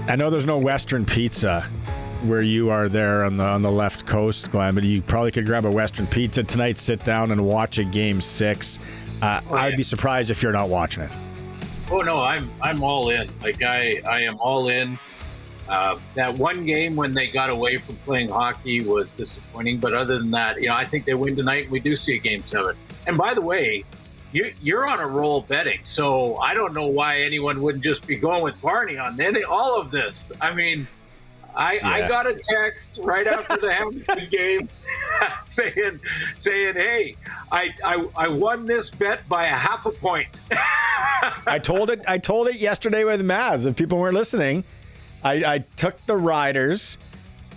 I know there's no Western Pizza where you are there on the left coast, Glenn, but you probably could grab a Western Pizza tonight, sit down and watch a Game 6. I'd be surprised if you're not watching it. Oh no, I'm all in. Like I am all in. That one game when they got away from playing hockey was disappointing, but other than that, I think they win tonight and we do see a Game 7. And by the way, you're on a roll betting, so I don't know why anyone wouldn't just be going with Barney on all of this. I mean, I got a text right after the Hamilton game saying, "Hey, I won this bet by a half a point." I told it yesterday with Maz. If people weren't listening, I took the Riders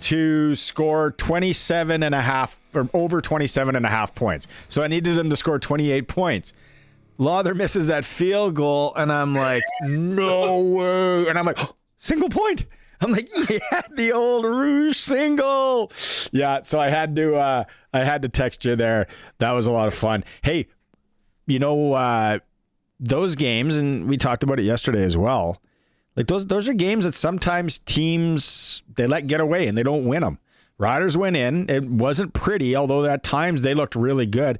to score 27 and a half or over 27 and a half points. So I needed them to score 28 points. Lauther misses that field goal and I'm like, no way. And I'm like, oh, single point. I'm like, yeah, the old Rouge single. Yeah, so I had to text you there. That was a lot of fun. Hey, those games, and we talked about it yesterday as well. Like those are games that sometimes teams, they let get away and they don't win them. Riders went in. It wasn't pretty, although at times they looked really good.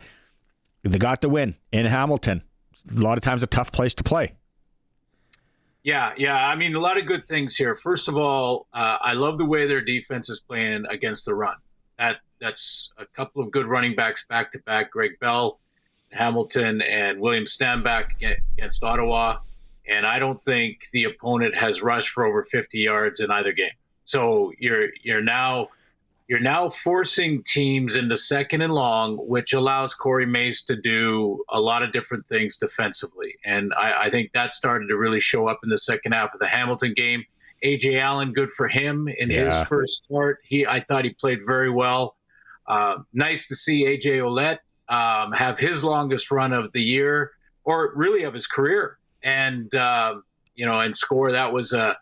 They got the win in Hamilton. A lot of times a tough place to play. Yeah. I mean, a lot of good things here. First of all, I love the way their defense is playing against the run. That's a couple of good running backs back to back. Greg Bell, Hamilton, and William Stanback against Ottawa. And I don't think the opponent has rushed for over 50 yards in either game. So you're now forcing teams into second and long, which allows Corey Mace to do a lot of different things defensively. And I think that started to really show up in the second half of the Hamilton game. A.J. Allen, good for him in his first start. I thought he played very well. Nice to see A.J. Ouellette have his longest run of the year, or really of his career. And score. That was a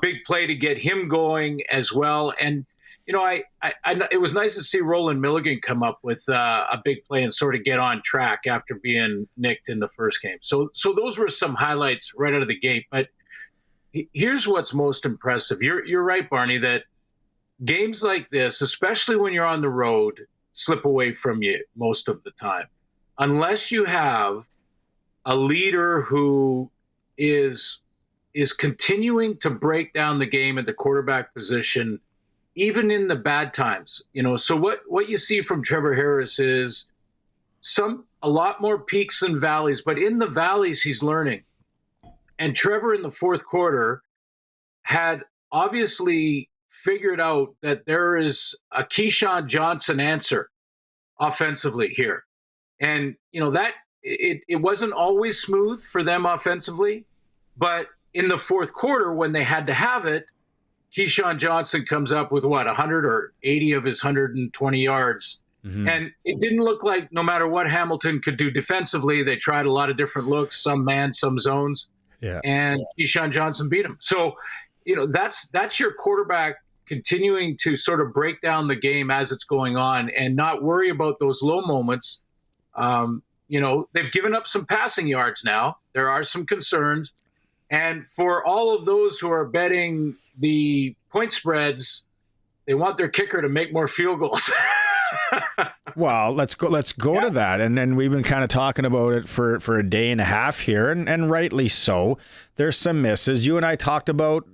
big play to get him going as well. And, it was nice to see Roland Milligan come up with a big play and sort of get on track after being nicked in the first game. So those were some highlights right out of the gate. But here's what's most impressive. You're right, Barney, that games like this, especially when you're on the road, slip away from you most of the time. Unless you have a leader who is continuing to break down the game at the quarterback position, even in the bad times. So what you see from Trevor Harris is a lot more peaks and valleys, but in the valleys he's learning. And Trevor in the fourth quarter had obviously figured out that there is a Keyshawn Johnson answer offensively here. And that It wasn't always smooth for them offensively, but in the fourth quarter when they had to have it, Keyshawn Johnson comes up with 100 or 80 of his 120 yards. Mm-hmm. And it didn't look like no matter what Hamilton could do defensively, they tried a lot of different looks, some man, some zones. Yeah. And Keyshawn Johnson beat him. So, that's your quarterback continuing to sort of break down the game as it's going on and not worry about those low moments. They've given up some passing yards now. There are some concerns. And for all of those who are betting the point spreads, they want their kicker to make more field goals. Well, let's go to that. And then we've been kind of talking about it for a day and a half here, and rightly so. There's some misses. You and I talked about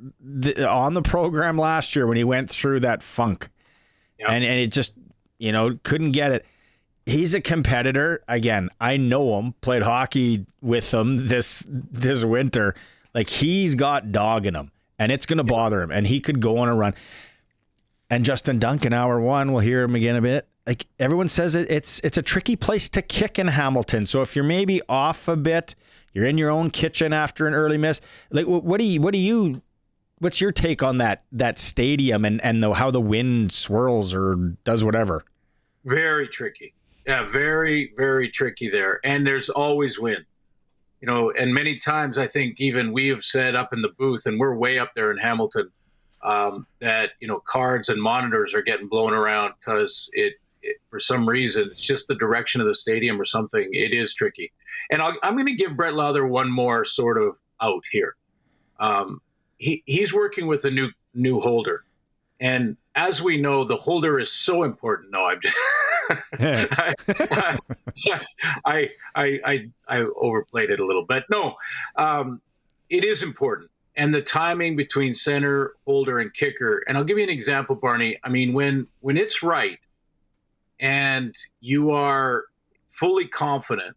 on the program last year when he went through that funk. Yep. And it just, couldn't get it. He's a competitor. Again, I know him, played hockey with him this winter. Like, he's got dog in him, and it's going to bother him, and he could go on a run. And Justin Duncan, hour one, we'll hear him again a bit. Like, everyone says it's a tricky place to kick in Hamilton. So if you're maybe off a bit, you're in your own kitchen after an early miss. Like, what's your take on that stadium and how the wind swirls or does whatever? Very tricky. Yeah, very, very tricky there. And there's always wind. And many times I think even we have said up in the booth, and we're way up there in Hamilton, that, cards and monitors are getting blown around because it for some reason, it's just the direction of the stadium or something. It is tricky. And I'm going to give Brett Lauther one more sort of out here. he's working with a new holder, and as we know, the holder is so important. No, I'm just I overplayed it a little, but no, it is important, and the timing between center, holder, and kicker. And I'll give you an example, Barney. I mean, when it's right, and you are fully confident.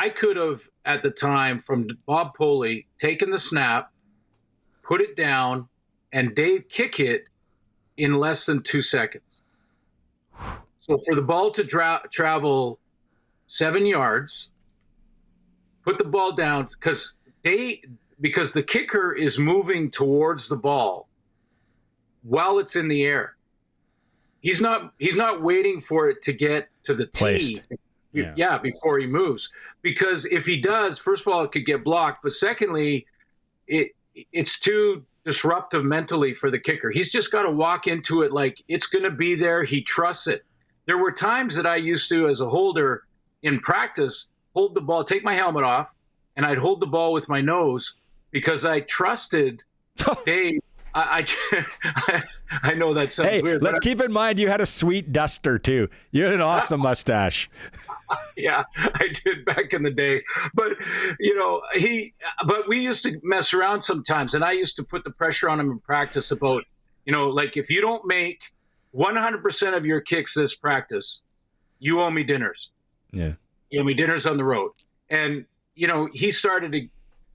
I could have, at the time, from Bob Poley, taken the snap, put it down, and Dave kick it in less than 2 seconds. So for the ball to travel 7 yards, put the ball down, because the kicker is moving towards the ball while it's in the air. He's not waiting for it to get to the Placed. tee. Yeah, before he moves. Because if he does, first of all, it could get blocked. But secondly, it's too disruptive mentally for the kicker. He's just got to walk into it like it's going to be there. He trusts it. There were times that I used to, as a holder in practice, hold the ball, take my helmet off, and I'd hold the ball with my nose because I trusted Dave. I know that sounds weird. Let's keep in mind you had a sweet duster too. You had an awesome mustache. Yeah, I did back in the day. But but we used to mess around sometimes, and I used to put the pressure on him in practice about, like, if you don't make 100% of your kicks this practice, you owe me dinners. Yeah, you owe me dinners on the road. And he started to.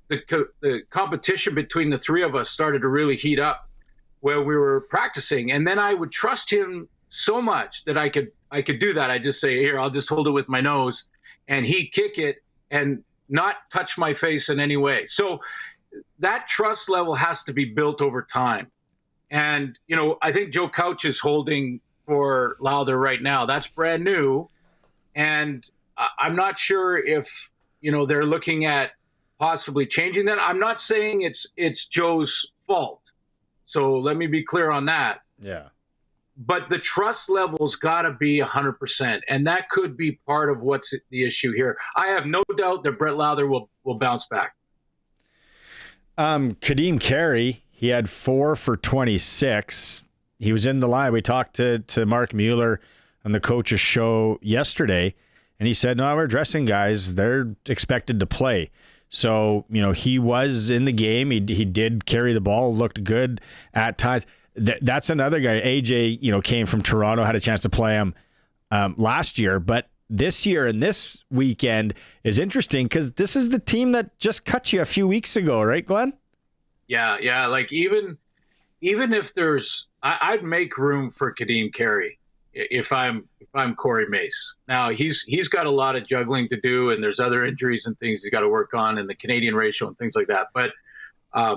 The competition between the three of us started to really heat up where we were practicing. And then I would trust him so much that I could do that. I just say, here, I'll just hold it with my nose, and he'd kick it and not touch my face in any way. So that trust level has to be built over time. And, I think Joe Couch is holding for Lauther right now. That's brand new. And I'm not sure if, they're looking at possibly changing that. I'm not saying it's Joe's fault. So let me be clear on that. Yeah. But the trust level's got to be 100%. And that could be part of what's the issue here. I have no doubt that Brett Lauther will bounce back. Kadeem Carey, he had 4 for 26. He was in the line. We talked to Mark Mueller on the coach's show yesterday, and he said, no, we're dressing guys. They're expected to play. So, he was in the game. He did carry the ball, looked good at times. That's another guy. AJ, came from Toronto, had a chance to play him last year. But this year and this weekend is interesting because this is the team that just cut you a few weeks ago, right, Glenn? Yeah. Like even if I'd make room for Kadeem Carey if I'm Corey Mace. Now he's got a lot of juggling to do, and there's other injuries and things he's got to work on, and the Canadian ratio and things like that. But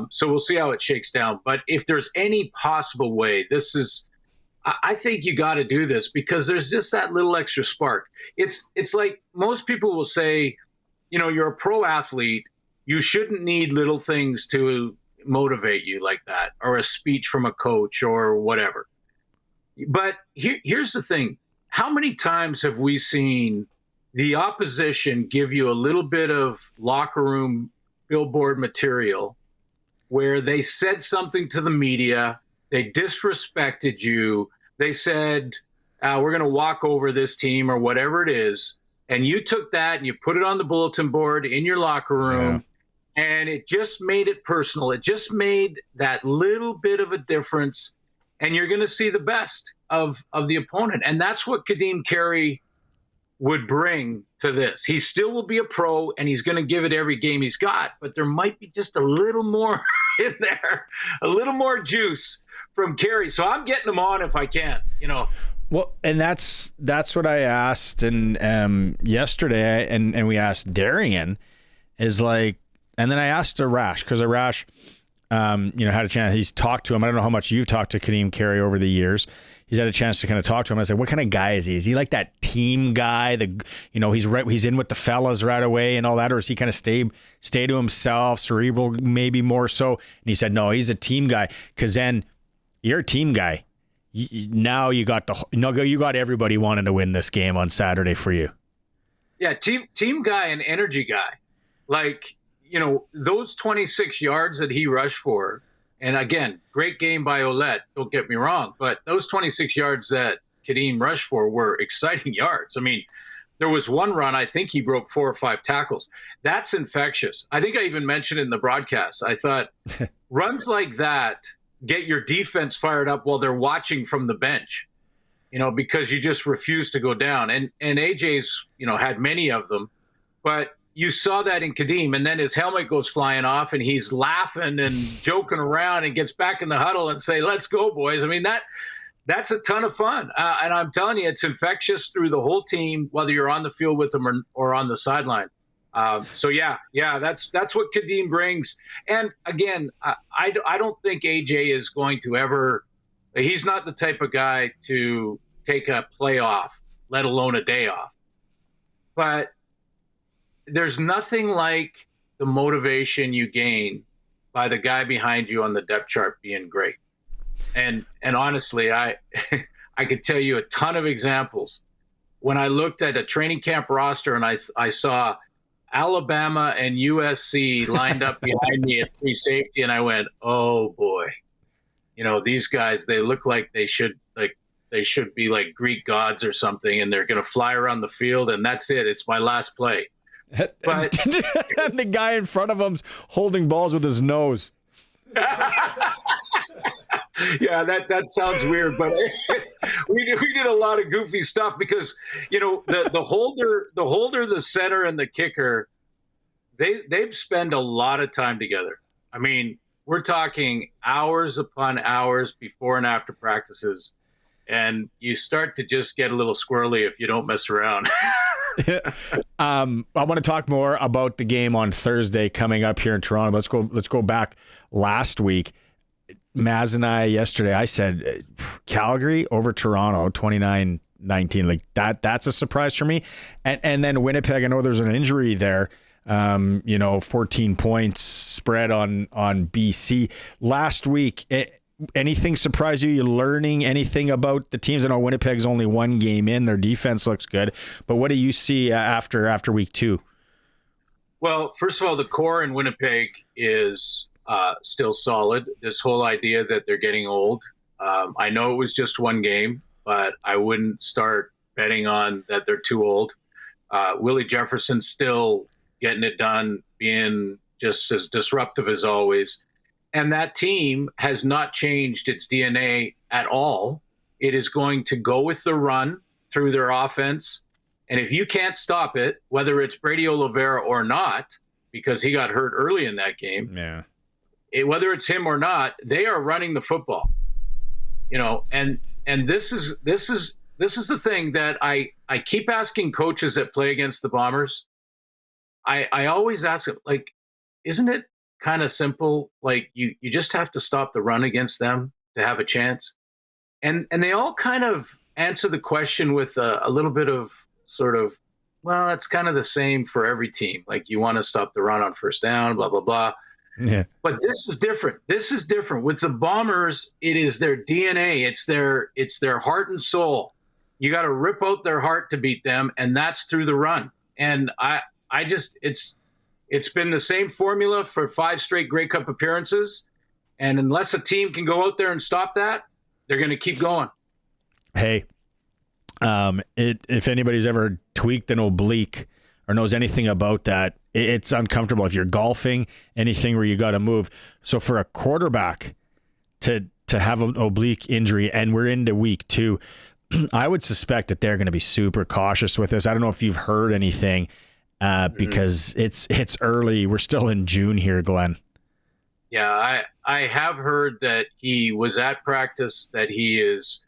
so we'll see how it shakes down. But if there's any possible way, I think you got to do this because there's just that little extra spark. It's like most people will say, you're a pro athlete, you shouldn't need little things to motivate you like that, or a speech from a coach or whatever. But here's the thing. How many times have we seen the opposition give you a little bit of locker room billboard material where they said something to the media, they disrespected you, they said, we're going to walk over this team or whatever it is, and you took that and you put it on the bulletin board in your locker room, and it just made it personal. It just made that little bit of a difference, and you're going to see the best of the opponent. And that's what Kadeem Carey would bring to this. He still will be a pro, and he's going to give it every game he's got, but there might be just a little more in there, a little more juice from Carey. So I'm getting him on if I can, Well, and that's what I asked and yesterday, and we asked Darian, is like, and then I asked Arash, because Arash, had a chance. He's talked to him. I don't know how much you've talked to Kadeem Carey over the years. He's had a chance to kind of talk to him. I said, what kind of guy is he? Is he like that team guy? He's in with the fellas right away and all that, or is he kind of stay to himself, cerebral, maybe more so? And he said, no, he's a team guy. Because then you're a team guy. Now you got everybody wanting to win this game on Saturday for you. Yeah, team guy and energy guy. Like, those 26 yards that he rushed for, and again, great game by Ouellette, don't get me wrong, but those 26 yards that Kadeem rushed for were exciting yards. I mean, there was one run, I think he broke 4 or 5 tackles. That's infectious. I think I even mentioned in the broadcast, I thought runs like that get your defense fired up while they're watching from the bench, because you just refuse to go down. And AJ's, had many of them, but you saw that in Kadeem, and then his helmet goes flying off and he's laughing and joking around and gets back in the huddle and say, "Let's go, boys." I mean, that's a ton of fun. And I'm telling you, it's infectious through the whole team, whether you're on the field with them or on the sideline. So that's what Kadeem brings. And again, I don't think AJ is going to ever, he's not the type of guy to take a play off, let alone a day off. But there's nothing like the motivation you gain by the guy behind you on the depth chart being great. And honestly, I could tell you a ton of examples. When I looked at a training camp roster and I saw Alabama and USC lined up behind me at free safety, and I went, "Oh boy, these guys, they look like they should be like Greek gods or something, and they're going to fly around the field, and that's it. It's my last play." But the guy in front of him's holding balls with his nose. Yeah, that sounds weird, but we did a lot of goofy stuff because the holder, the center, and the kicker, they spend a lot of time together. I mean, we're talking hours upon hours before and after practices, and you start to just get a little squirrely if you don't mess around. I want to talk more about the game on Thursday coming up here in Toronto. Let's go back last week. Maz and I yesterday, I said Calgary over Toronto 29-19. Like that's a surprise for me. And then Winnipeg, I know there's an injury there. 14 points spread on BC last week. Anything surprise you? You learning anything about the teams? I know Winnipeg's only one game in. Their defense looks good, but what do you see after week 2? Well, first of all, the core in Winnipeg is still solid. This whole idea that they're getting old. I know it was just one game, but I wouldn't start betting on that they're too old. Willie Jefferson's still getting it done, being just as disruptive as always. And that team has not changed its DNA at all. It is going to go with the run through their offense. And if you can't stop it, whether it's Brady Oliveira or not, because he got hurt early in that game, whether it's him or not, they are running the football. And this is the thing that I keep asking coaches that play against the Bombers. I always ask them, like, isn't it kind of simple? Like you just have to stop the run against them to have a chance. And they all kind of answer the question with a little bit of sort of, well, it's kind of the same for every team. Like you want to stop the run on first down, blah, blah, blah. Yeah. But this is different. With the Bombers, it is their DNA. It's their heart and soul. You got to rip out their heart to beat them, and that's through the run. And it's been the same formula for 5 straight Grey Cup appearances. And unless a team can go out there and stop that, they're going to keep going. Hey, if anybody's ever tweaked an oblique or knows anything about that, it's uncomfortable. If you're golfing, anything where you got to move. So for a quarterback to have an oblique injury, and we're into week 2, I would suspect that they're going to be super cautious with this. I don't know if you've heard anything because it's early. We're still in June here, Glenn. Yeah, I have heard that he was at practice, that he is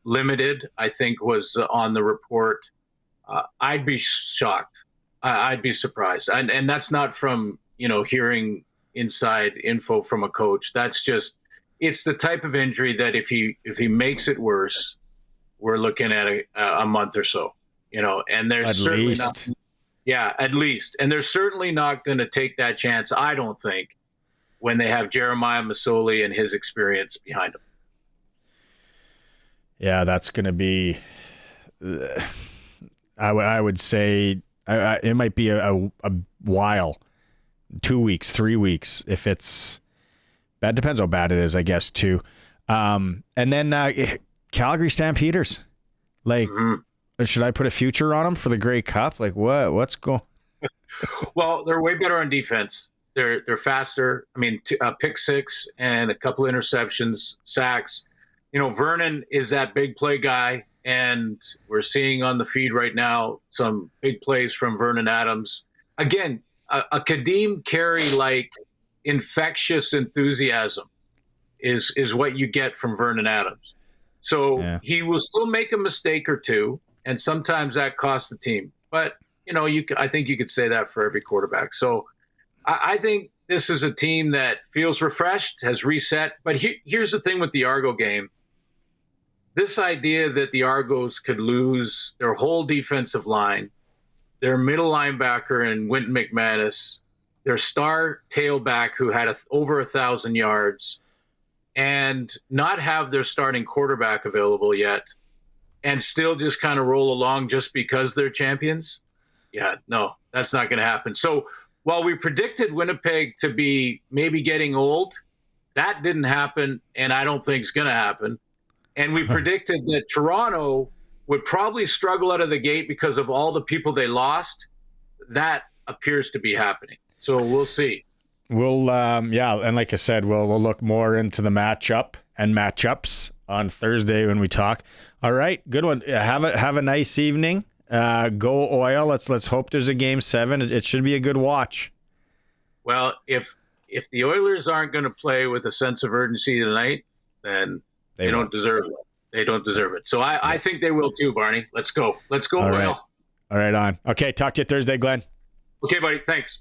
limited, I think was on the report. I'd be shocked. I'd be surprised. And that's not from, hearing inside info from a coach. That's just, it's the type of injury that if he makes it worse, we're looking at a month or so, and there's certainly not. Yeah, at least. And they're certainly not going to take that chance, I don't think, when they have Jeremiah Masoli and his experience behind him. Yeah, that's going to be, I would say, it might be a while 2 weeks, 3 weeks. If it's bad, depends how bad it is, I guess, too. And then Calgary Stampeders. Like, should I put a future on them for the Grey Cup? Like, what's going? Well, they're way better on defense. They're faster. I mean, pick six and a couple interceptions, sacks. You know, Vernon is that big play guy, and we're seeing on the feed right now some big plays from Vernon Adams. Again, a Kadeem Carey like infectious enthusiasm is what you get from Vernon Adams. So he will still make a mistake or two, and sometimes that costs the team. But you know, I think you could say that for every quarterback. So I think this is a team that feels refreshed, has reset. But here's the thing with the Argo game. This idea that the Argos could lose their whole defensive line, their middle linebacker in Wynton McManus, their star tailback who had over 1,000 yards, and not have their starting quarterback available yet, and still just kind of roll along just because they're champions. Yeah, no, that's not going to happen. So while we predicted Winnipeg to be maybe getting old, that didn't happen, and I don't think it's going to happen. And we predicted that Toronto would probably struggle out of the gate because of all the people they lost. That appears to be happening. So we'll see. We'll, and like I said, we'll look more into the matchup and matchups on Thursday when we talk. All right, good one. Have a nice evening. Go Oil. Let's hope there's a game 7. It should be a good watch. Well, if the Oilers aren't going to play with a sense of urgency tonight, then they don't deserve it. They don't deserve it. So I think they will too, Barney. Let's go. Let's go, All Oil. Right. All right, on. Okay, talk to you Thursday, Glenn. Okay, buddy. Thanks.